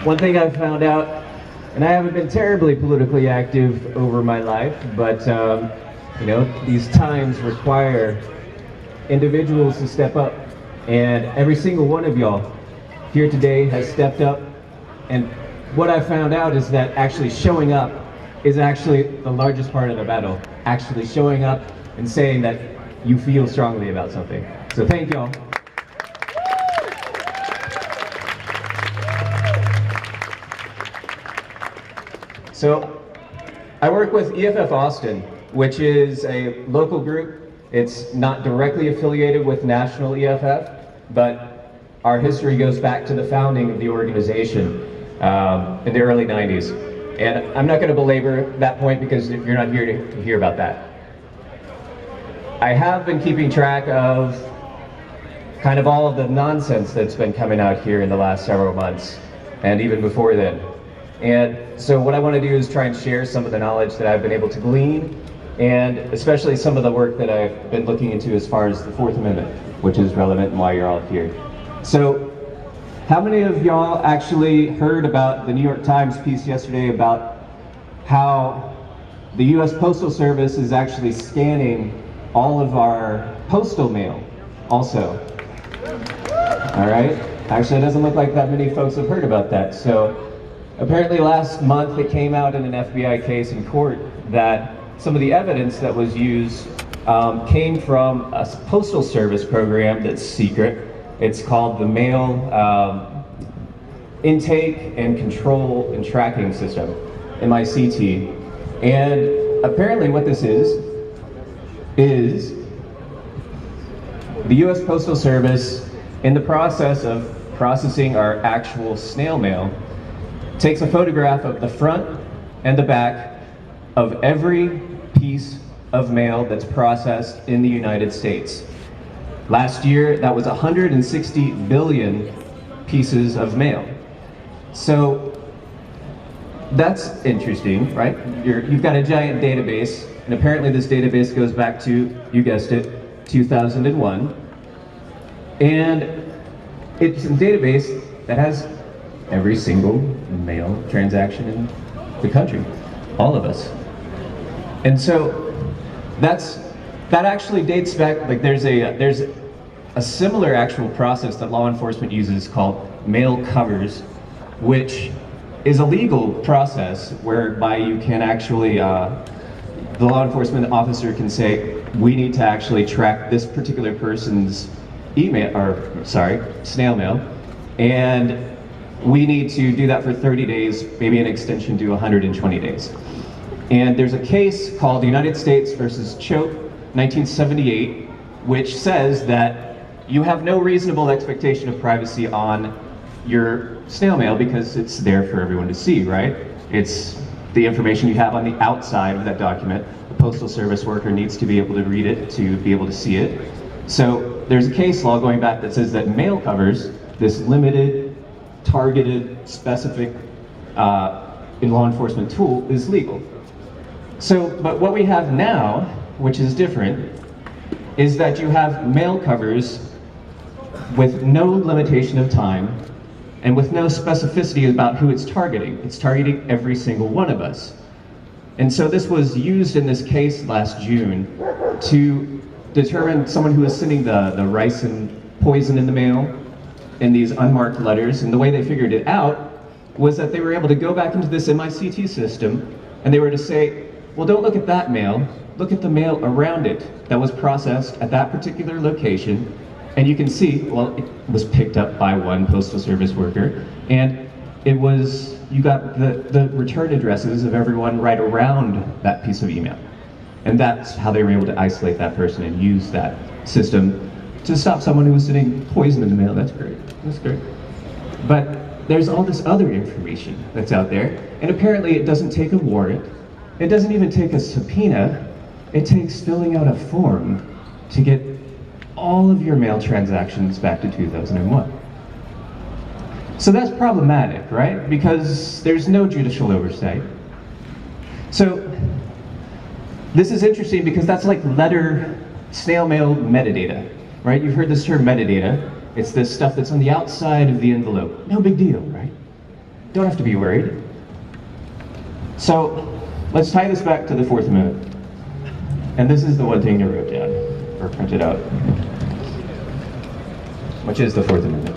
One thing I've found out, and I haven't been terribly politically active over my life, but these times require individuals to step up, and every single one of y'all here today has stepped up. And what I found out is that actually showing up is actually the largest part of the battle. Actually showing up and saying that you feel strongly about something. So thank y'all. So I work with EFF Austin, which is a local group. It's not directly affiliated with National EFF, but our history goes back to the founding of the organization in the early 90s. And I'm not going to belabor that point because you're not here to hear about that. I have been keeping track of kind of all of the nonsense that's been coming out here in the last several months, and even before then. And so what I want to do is try and share some of the knowledge that I've been able to glean, and especially some of the work that I've been looking into as far as the Fourth Amendment, which is relevant and why you're all here. So, how many of y'all actually heard about the New York Times piece yesterday about how the US Postal Service is actually scanning all of our postal mail also? All right? Actually, it doesn't look like that many folks have heard about that. So, apparently last month it came out in an FBI case in court that some of the evidence that was used came from a postal service program that's secret. It's called the Mail Intake and Control and Tracking System, MICT. And apparently what this is the US Postal Service, in the process of processing our actual snail mail, takes a photograph of the front and the back of every piece of mail that's processed in the United States. Last year, that was 160 billion pieces of mail. So that's interesting, right? You've got a giant database, and apparently this database goes back to, you guessed it, 2001. And it's a database that has every single mail transaction in the country, all of us. And so that actually dates back, like there's a similar actual process that law enforcement uses called mail covers, which is a legal process whereby you can actually, the law enforcement officer can say, we need to actually track this particular person's snail mail, and we need to do that for 30 days, maybe an extension to 120 days. And there's a case called United States versus Choate, 1978, which says that you have no reasonable expectation of privacy on your snail mail because it's there for everyone to see, right? It's the information you have on the outside of that document. The Postal Service worker needs to be able to read it to be able to see it. So there's a case law going back that says that mail covers, this limited, targeted, specific in law enforcement tool, is legal. So, but what we have now, which is different, is that you have mail covers with no limitation of time and with no specificity about who it's targeting. It's targeting every single one of us. And so this was used in this case last June to determine someone who was sending the ricin poison in the mail in these unmarked letters. And the way they figured it out was that they were able to go back into this MICT system and they were to say, well, don't look at that mail, look at the mail around it that was processed at that particular location. And you can see, well, it was picked up by one Postal Service worker, and you got the return addresses of everyone right around that piece of email. And that's how they were able to isolate that person and use that system to stop someone who was sending poison in the mail. That's great, that's great. But there's all this other information that's out there, and apparently it doesn't take a warrant, it doesn't even take a subpoena, it takes filling out a form to get all of your mail transactions back to 2001. So that's problematic, right? Because there's no judicial oversight. So this is interesting because that's like snail mail metadata, right? You've heard this term metadata. It's this stuff that's on the outside of the envelope. No big deal, right? don't have to be worried. So let's tie this back to the Fourth Amendment. And this is the one thing I wrote down, or printed out, which is the Fourth Amendment.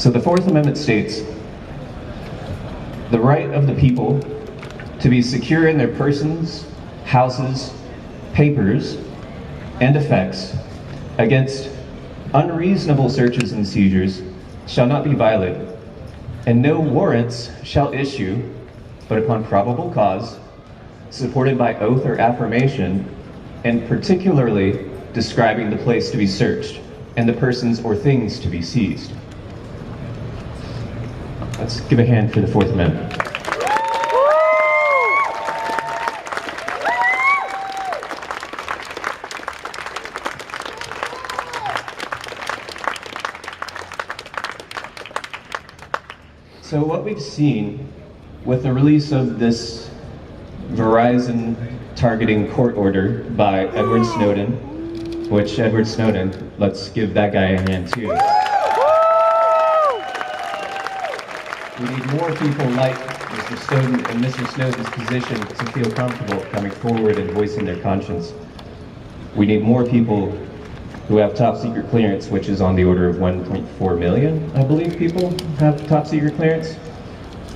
So the Fourth Amendment states, the right of the people to be secure in their persons, houses, papers, and effects against unreasonable searches and seizures shall not be violated, and no warrants shall issue but upon probable cause, supported by oath or affirmation, and particularly describing the place to be searched and the persons or things to be seized. Let's give a hand for the Fourth Amendment. So what we've seen with the release of this Verizon targeting court order by Edward Snowden, which Edward Snowden, let's give that guy a hand too. We need more people like Mr. Snowden in Mr. Snowden's position to feel comfortable coming forward and voicing their conscience. We need more people who have top secret clearance, which is on the order of 1.4 million, I believe people have top secret clearance.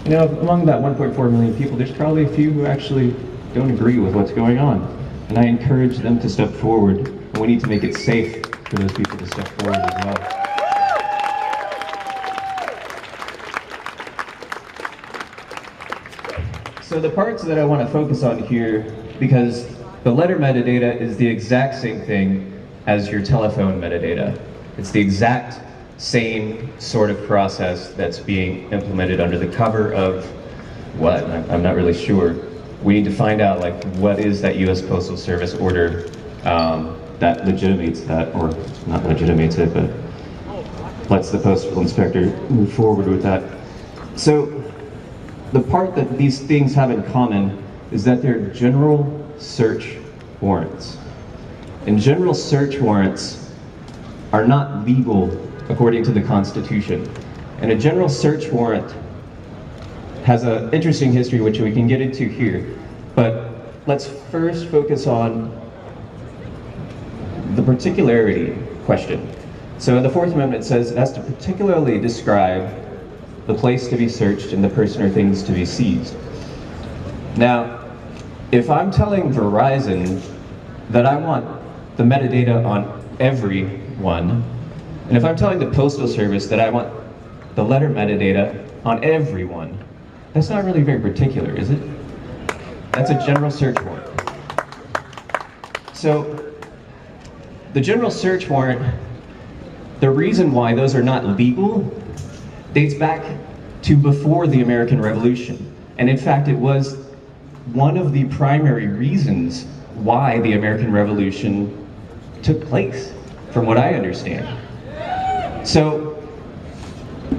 You know, among that 1.4 million people, there's probably a few who actually don't agree with what's going on. And I encourage them to step forward. And we need to make it safe for those people to step forward as well. So the parts that I want to focus on here, because the letter metadata is the exact same thing as your telephone metadata. It's the exact same sort of process that's being implemented under the cover of what? I'm not really sure. We need to find out, like, what is that U.S. Postal Service order that legitimates that, or not legitimates it, but lets the postal inspector move forward with that. So the part that these things have in common is that they're general search warrants. And general search warrants are not legal according to the Constitution. And a general search warrant has an interesting history which we can get into here. But let's first focus on the particularity question. So in the Fourth Amendment, it says it has to particularly describe the place to be searched and the person or things to be seized. Now, if I'm telling Verizon that I want the metadata on everyone, and if I'm telling the Postal Service that I want the letter metadata on everyone, that's not really very particular, is it? That's a general search warrant. So, the general search warrant, the reason why those are not legal dates back to before the American Revolution. And in fact, it was one of the primary reasons why the American Revolution took place, from what I understand. So,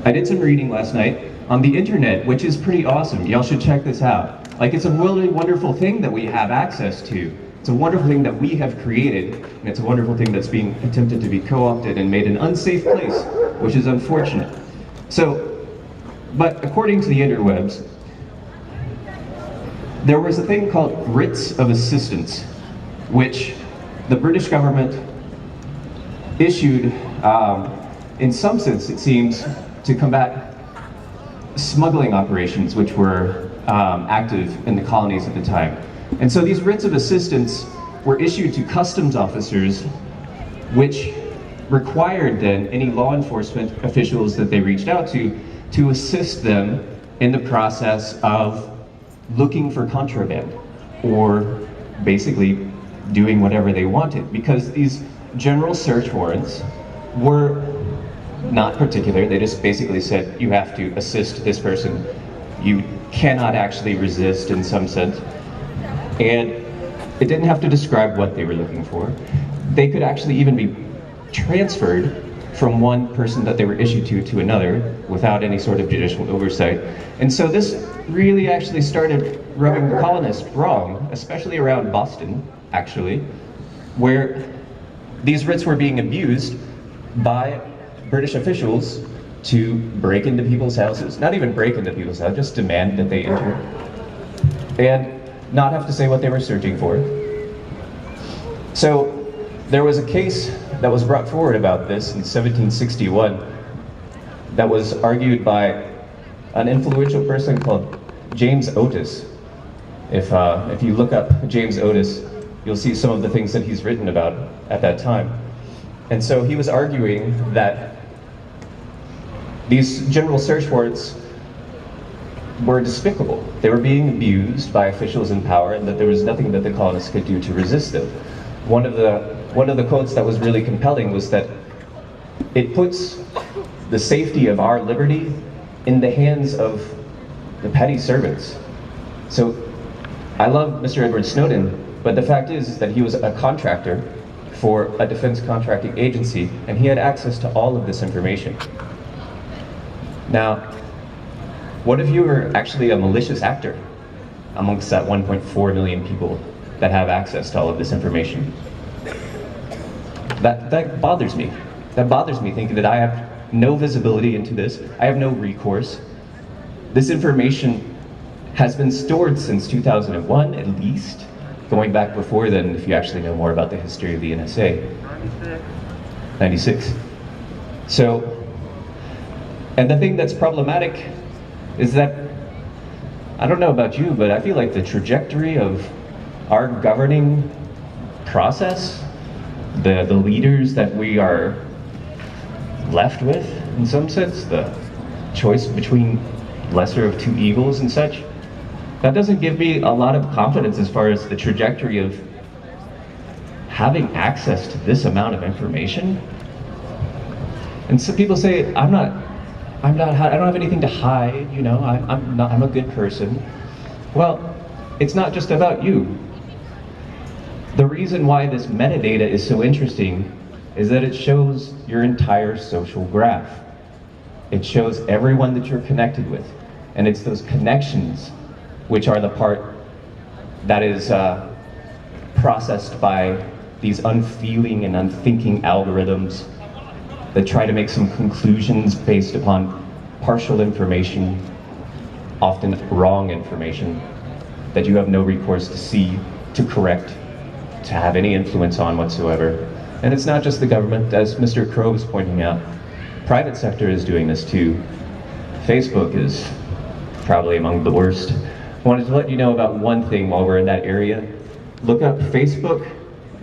I did some reading last night on the internet, which is pretty awesome. Y'all should check this out. Like, it's a really wonderful thing that we have access to. It's a wonderful thing that we have created, and it's a wonderful thing that's being attempted to be co-opted and made an unsafe place, which is unfortunate. So, but according to the interwebs, there was a thing called writs of assistance, which the British government issued, in some sense it seems, to combat smuggling operations which were active in the colonies at the time. And so these writs of assistance were issued to customs officers, which required then any law enforcement officials that they reached out to assist them in the process of looking for contraband, or basically doing whatever they wanted, because these general search warrants were not particular. They just basically said, you have to assist this person. You cannot actually resist in some sense. And it didn't have to describe what they were looking for. They could actually even be transferred from one person that they were issued to another without any sort of judicial oversight. And so this really actually started rubbing the colonists wrong, especially around Boston, actually, where these writs were being abused by British officials to break into people's houses, not even break into people's houses, just demand that they enter, and not have to say what they were searching for. So there was a case that was brought forward about this in 1761 that was argued by an influential person called James Otis. If you look up James Otis, you'll see some of the things that he's written about at that time. And so he was arguing that these general search warrants were despicable. They were being abused by officials in power, and that there was nothing that the colonists could do to resist them. One of the quotes that was really compelling was that it puts the safety of our liberty in the hands of the petty servants. So I love Mr. Edward Snowden, but the fact is that he was a contractor for a defense contracting agency, and he had access to all of this information. Now, what if you were actually a malicious actor amongst that 1.4 million people that have access to all of this information? That bothers me. That bothers me, thinking that I have no visibility into this. I have no recourse. This information has been stored since 2001, at least, going back before then, if you actually know more about the history of the NSA. 96. So, and the thing that's problematic is that, I don't know about you, but I feel like the trajectory of our governing process, the leaders that we are left with, in some sense, the choice between lesser of two evils and such, that doesn't give me a lot of confidence as far as the trajectory of having access to this amount of information. And some people say, I don't have anything to hide, you know, I'm a good person. Well, it's not just about you. The reason why this metadata is so interesting is that it shows your entire social graph. It shows everyone that you're connected with. And it's those connections which are the part that is processed by these unfeeling and unthinking algorithms that try to make some conclusions based upon partial information, often wrong information, that you have no recourse to see, to correct, to have any influence on whatsoever. And it's not just the government, as Mr. Crow was pointing out. Private sector is doing this too. Facebook is probably among the worst. I wanted to let you know about one thing while we're in that area. Look up Facebook,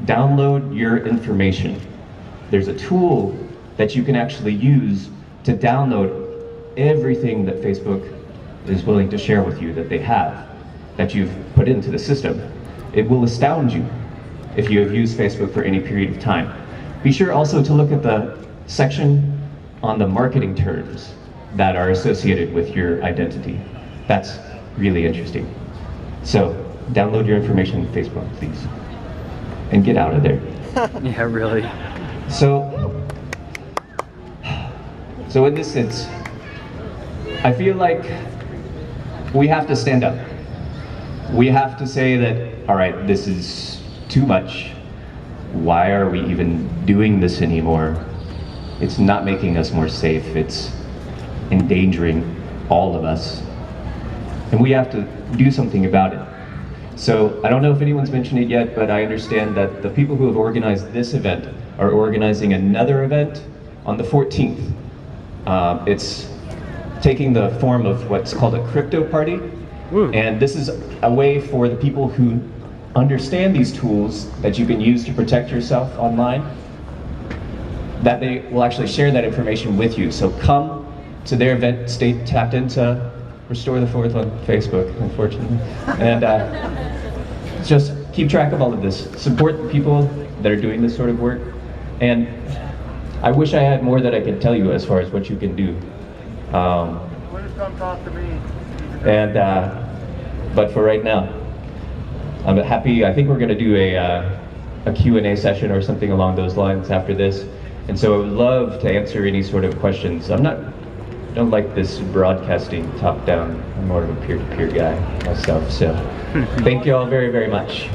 download your information. There's a tool that you can actually use to download everything that Facebook is willing to share with you that they have, that you've put into the system. It will astound you if you have used Facebook for any period of time. Be sure also to look at the section on the marketing terms that are associated with your identity. That's really interesting. So, download your information on Facebook, please. And get out of there. Yeah, really. So in this sense, I feel like we have to stand up. We have to say that, all right, this is too much. Why are we even doing this anymore? It's not making us more safe. It's endangering all of us. And we have to do something about it. So I don't know if anyone's mentioned it yet, but I understand that the people who have organized this event are organizing another event on the 14th. It's taking the form of what's called a crypto party. Ooh. And this is a way for the people who understand these tools that you can use to protect yourself online, that they will actually share that information with you. So come to their event, stay tapped into Restore the Fourth on Facebook, unfortunately. And just keep track of all of this. Support the people that are doing this sort of work. And I wish I had more that I could tell you as far as what you can do. Please come talk to me. And but for right now, I'm happy. I think we're going to do a Q&A session or something along those lines after this. And so I would love to answer any sort of questions. I don't like this broadcasting top-down. I'm more of a peer-to-peer guy myself. So thank you all very, very much.